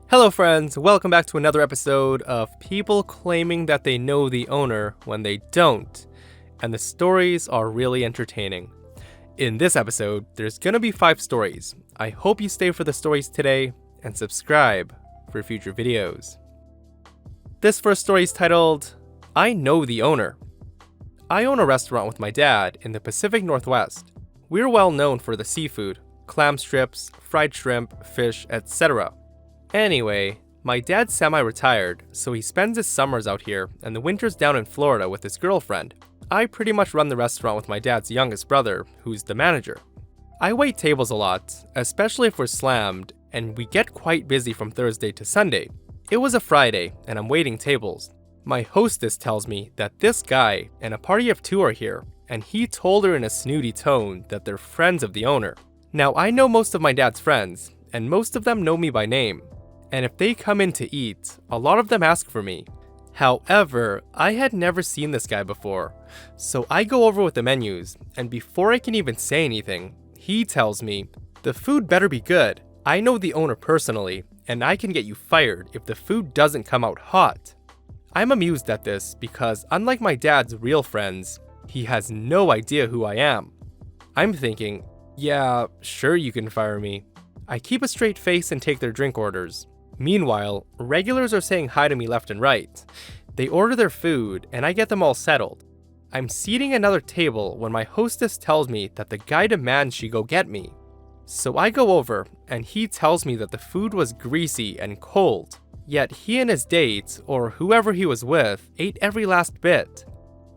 Hello friends, welcome back to another episode of people claiming that they know the owner when they don't, and the stories are really entertaining. In this episode, there's gonna be 5 stories. I hope you stay for the stories today, and subscribe for future videos. This first story is titled, I Know the Owner. I own a restaurant with my dad in the Pacific Northwest. We're well known for the seafood, clam strips, fried shrimp, fish, etc. Anyway, my dad's semi-retired, so he spends his summers out here and the winters down in Florida with his girlfriend. I pretty much run the restaurant with my dad's youngest brother, who's the manager. I wait tables a lot, especially if we're slammed, and we get quite busy from Thursday to Sunday. It was a Friday, and I'm waiting tables. My hostess tells me that this guy and a party of 2 are here, and he told her in a snooty tone that they're friends of the owner. Now, I know most of my dad's friends, and most of them know me by name. And if they come in to eat, a lot of them ask for me. However, I had never seen this guy before, so I go over with the menus, and before I can even say anything, he tells me, the food better be good. I know the owner personally, and I can get you fired if the food doesn't come out hot. I'm amused at this because unlike my dad's real friends, he has no idea who I am. I'm thinking, yeah, sure you can fire me. I keep a straight face and take their drink orders. Meanwhile, regulars are saying hi to me left and right. They order their food, and I get them all settled. I'm seating another table when my hostess tells me that the guy demands she go get me. So I go over, and he tells me that the food was greasy and cold. Yet he and his date, or whoever he was with, ate every last bit.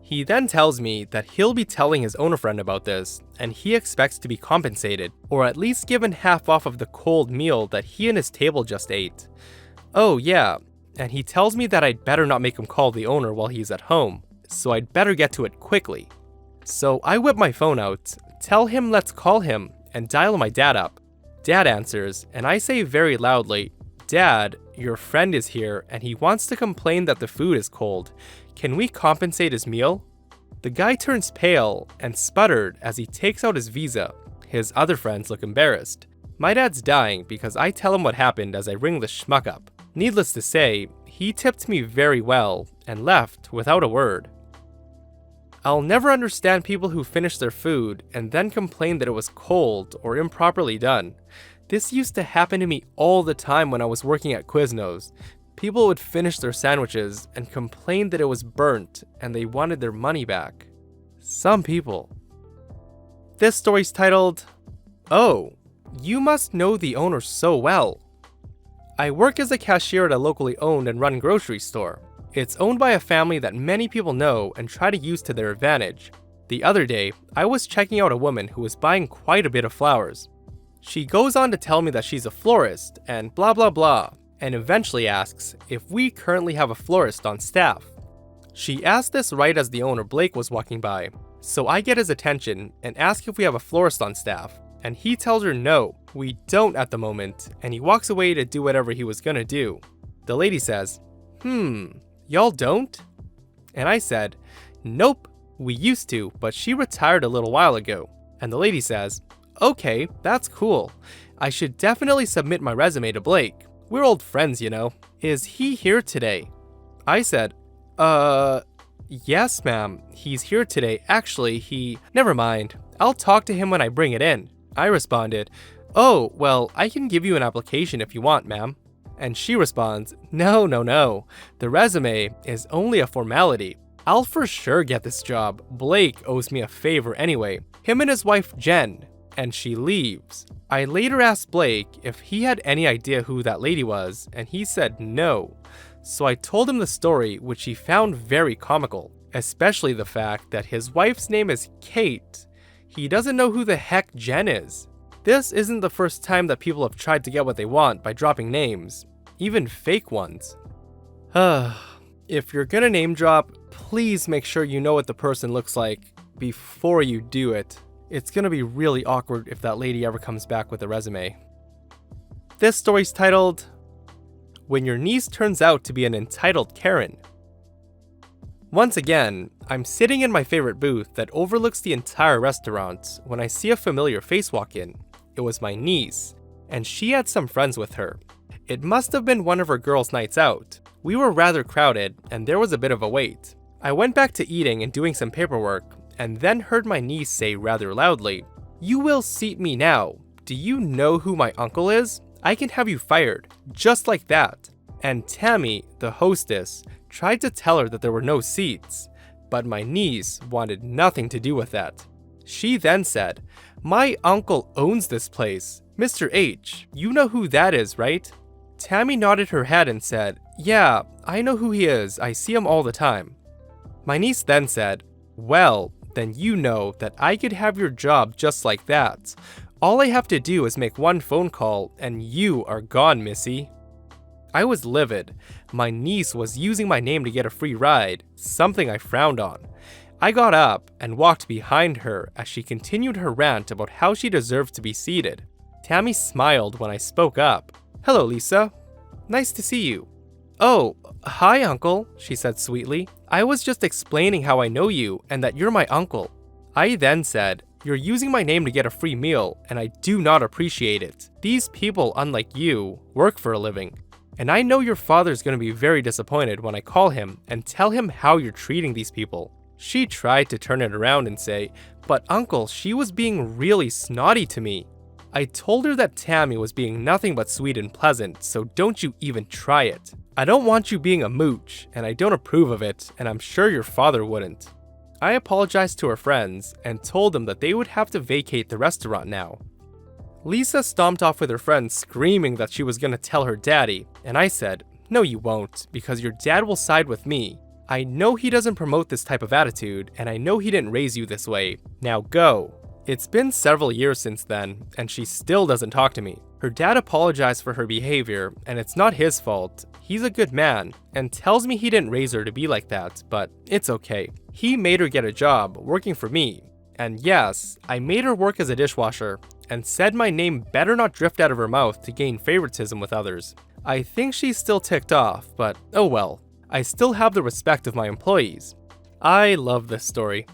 He then tells me that he'll be telling his owner friend about this, and he expects to be compensated, or at least given half off of the cold meal that he and his table just ate. Oh yeah, and he tells me that I'd better not make him call the owner while he's at home, so I'd better get to it quickly. So I whip my phone out, tell him let's call him, and dial my dad up. Dad answers, and I say very loudly, Dad, your friend is here, and he wants to complain that the food is cold. Can we compensate his meal? The guy turns pale and sputtered as he takes out his Visa. His other friends look embarrassed. My dad's dying because I tell him what happened as I ring the schmuck up. Needless to say, he tipped me very well and left without a word. I'll never understand people who finish their food and then complain that it was cold or improperly done. This used to happen to me all the time when I was working at Quiznos. People would finish their sandwiches and complain that it was burnt and they wanted their money back. Some people. This story's titled, Oh, you must know the owner so well. I work as a cashier at a locally owned and run grocery store. It's owned by a family that many people know and try to use to their advantage. The other day, I was checking out a woman who was buying quite a bit of flowers. She goes on to tell me that she's a florist and blah blah blah, and eventually asks if we currently have a florist on staff. She asked this right as the owner Blake was walking by, so I get his attention and ask if we have a florist on staff, and he tells her no, we don't at the moment, and he walks away to do whatever he was gonna do. The lady says, y'all don't? And I said, nope, we used to, but she retired a little while ago. And the lady says, okay, that's cool. I should definitely submit my resume to Blake. We're old friends, you know. Is he here today? I said, yes, ma'am. He's here today. Actually, Never mind. I'll talk to him when I bring it in. I responded, oh, well, I can give you an application if you want, ma'am. And she responds, no. The resume is only a formality. I'll for sure get this job. Blake owes me a favor anyway. Him and his wife, Jen. And she leaves. I later asked Blake if he had any idea who that lady was, and he said no. So I told him the story, which he found very comical, especially the fact that his wife's name is Kate. He doesn't know who the heck Jen is. This isn't the first time that people have tried to get what they want by dropping names, even fake ones. If you're gonna name drop, please make sure you know what the person looks like before you do it. It's gonna be really awkward if that lady ever comes back with a resume. This story's titled, When Your Niece Turns Out to Be an Entitled Karen. Once again, I'm sitting in my favorite booth that overlooks the entire restaurant when I see a familiar face walk in. It was my niece, and she had some friends with her. It must have been one of her girls' nights out. We were rather crowded, and there was a bit of a wait. I went back to eating and doing some paperwork, and then heard my niece say rather loudly, "You will seat me now. Do you know who my uncle is? I can have you fired." Just like that. And Tammy, the hostess, tried to tell her that there were no seats, but my niece wanted nothing to do with that. She then said, "My uncle owns this place. Mr. H, you know who that is, right?" Tammy nodded her head and said, "Yeah, I know who he is. I see him all the time." My niece then said, "Well, then you know that I could have your job just like that. All I have to do is make one phone call and you are gone, Missy." I was livid. My niece was using my name to get a free ride, something I frowned on. I got up and walked behind her as she continued her rant about how she deserved to be seated. Tammy smiled when I spoke up. "Hello, Lisa. Nice to see you." "Oh, hi, Uncle," she said sweetly. "I was just explaining how I know you and that you're my uncle." I then said, "You're using my name to get a free meal, and I do not appreciate it. These people, unlike you, work for a living. And I know your father's going to be very disappointed when I call him and tell him how you're treating these people." She tried to turn it around and say, "But Uncle, she was being really snotty to me." I told her that Tammy was being nothing but sweet and pleasant, so don't you even try it. I don't want you being a mooch, and I don't approve of it, and I'm sure your father wouldn't. I apologized to her friends and told them that they would have to vacate the restaurant now. Lisa stomped off with her friends screaming that she was going to tell her daddy, and I said, "No you won't, because your dad will side with me. I know he doesn't promote this type of attitude, and I know he didn't raise you this way. Now go." It's been several years since then, and she still doesn't talk to me. Her dad apologized for her behavior, and it's not his fault. He's a good man, and tells me he didn't raise her to be like that, but it's okay. He made her get a job, working for me. And yes, I made her work as a dishwasher, and said my name better not drift out of her mouth to gain favoritism with others. I think she's still ticked off, but oh well. I still have the respect of my employees. I love this story.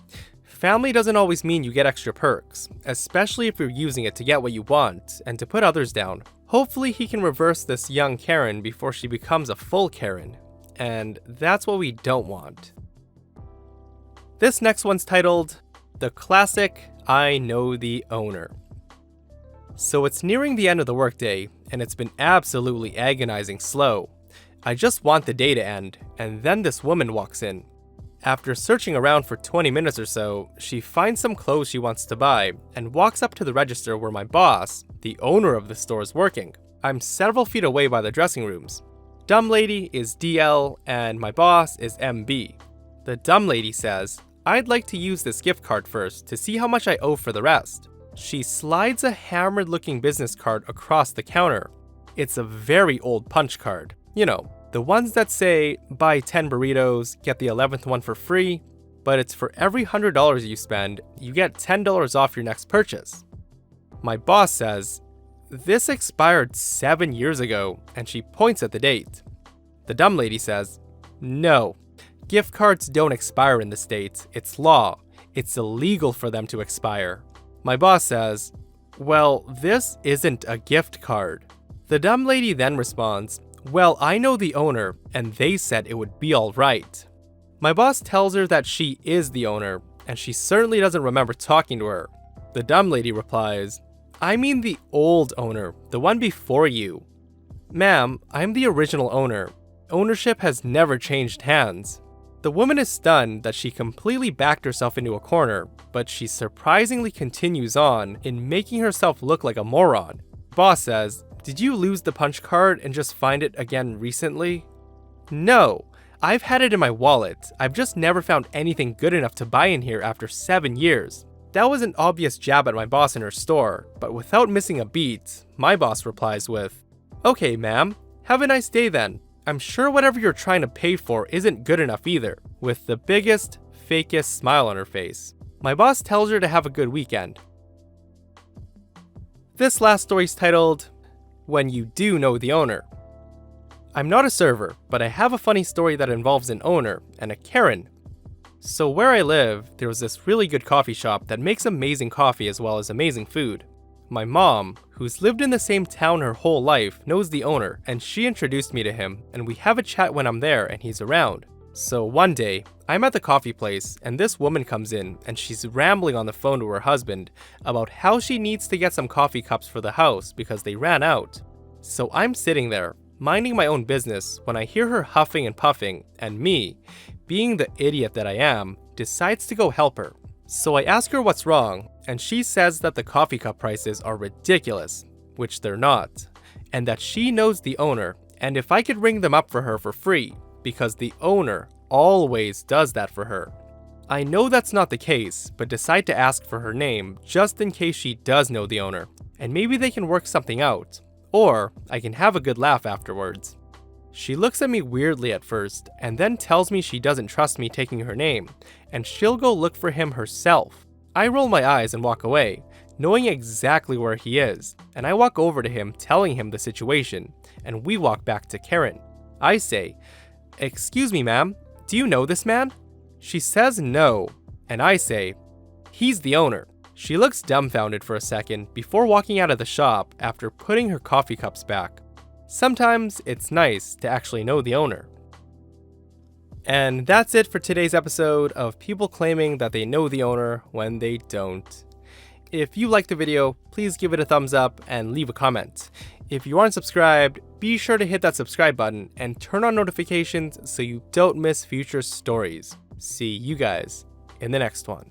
Family doesn't always mean you get extra perks, especially if you're using it to get what you want and to put others down. Hopefully he can reverse this young Karen before she becomes a full Karen, and that's what we don't want. This next one's titled, The Classic I Know the Owner. So it's nearing the end of the workday, and it's been absolutely agonizing slow. I just want the day to end, and then this woman walks in. After searching around for 20 minutes or so, she finds some clothes she wants to buy, and walks up to the register where my boss, the owner of the store, is working. I'm several feet away by the dressing rooms. Dumb lady is DL, and my boss is MB. The dumb lady says, "I'd like to use this gift card first to see how much I owe for the rest." She slides a hammered looking business card across the counter. It's a very old punch card. You know, the ones that say, buy 10 burritos, get the 11th one for free, but it's for every $100 you spend, you get $10 off your next purchase. My boss says, "This expired 7 years ago," and she points at the date. The dumb lady says, "No, gift cards don't expire in the States. It's law. It's illegal for them to expire." My boss says, "Well, this isn't a gift card." The dumb lady then responds, "Well, I know the owner, and they said it would be alright." My boss tells her that she is the owner, and she certainly doesn't remember talking to her. The dumb lady replies, "I mean the old owner, the one before you." "Ma'am, I'm the original owner. Ownership has never changed hands." The woman is stunned that she completely backed herself into a corner, but she surprisingly continues on in making herself look like a moron. Boss says, "Did you lose the punch card and just find it again recently?" "No, I've had it in my wallet. I've just never found anything good enough to buy in here after 7 years. That was an obvious jab at my boss in her store, but without missing a beat, my boss replies with, "Okay, ma'am, have a nice day then. I'm sure whatever you're trying to pay for isn't good enough either," with the biggest, fakest smile on her face. My boss tells her to have a good weekend. This last story's titled, When You Do Know the Owner. I'm not a server, but I have a funny story that involves an owner and a Karen. So where I live, there was this really good coffee shop that makes amazing coffee as well as amazing food. My mom, who's lived in the same town her whole life, knows the owner, and she introduced me to him, and we have a chat when I'm there and he's around. So one day, I'm at the coffee place and this woman comes in and she's rambling on the phone to her husband about how she needs to get some coffee cups for the house because they ran out. So I'm sitting there, minding my own business when I hear her huffing and puffing, and me, being the idiot that I am, decides to go help her. So I ask her what's wrong, and she says that the coffee cup prices are ridiculous, which they're not, and that she knows the owner, and if I could ring them up for her for free, because the owner always does that for her. I know that's not the case, but decide to ask for her name just in case she does know the owner, and maybe they can work something out, or I can have a good laugh afterwards. She looks at me weirdly at first, and then tells me she doesn't trust me taking her name, and she'll go look for him herself. I roll my eyes and walk away, knowing exactly where he is, and I walk over to him telling him the situation, and we walk back to Karen. I say, "Excuse me, ma'am, do you know this man?" She says no, and I say, "He's the owner." She looks dumbfounded for a second before walking out of the shop after putting her coffee cups back. Sometimes it's nice to actually know the owner. And that's it for today's episode of people claiming that they know the owner when they don't. If you liked the video, please give it a thumbs up and leave a comment. If you aren't subscribed, be sure to hit that subscribe button and turn on notifications so you don't miss future stories. See you guys in the next one.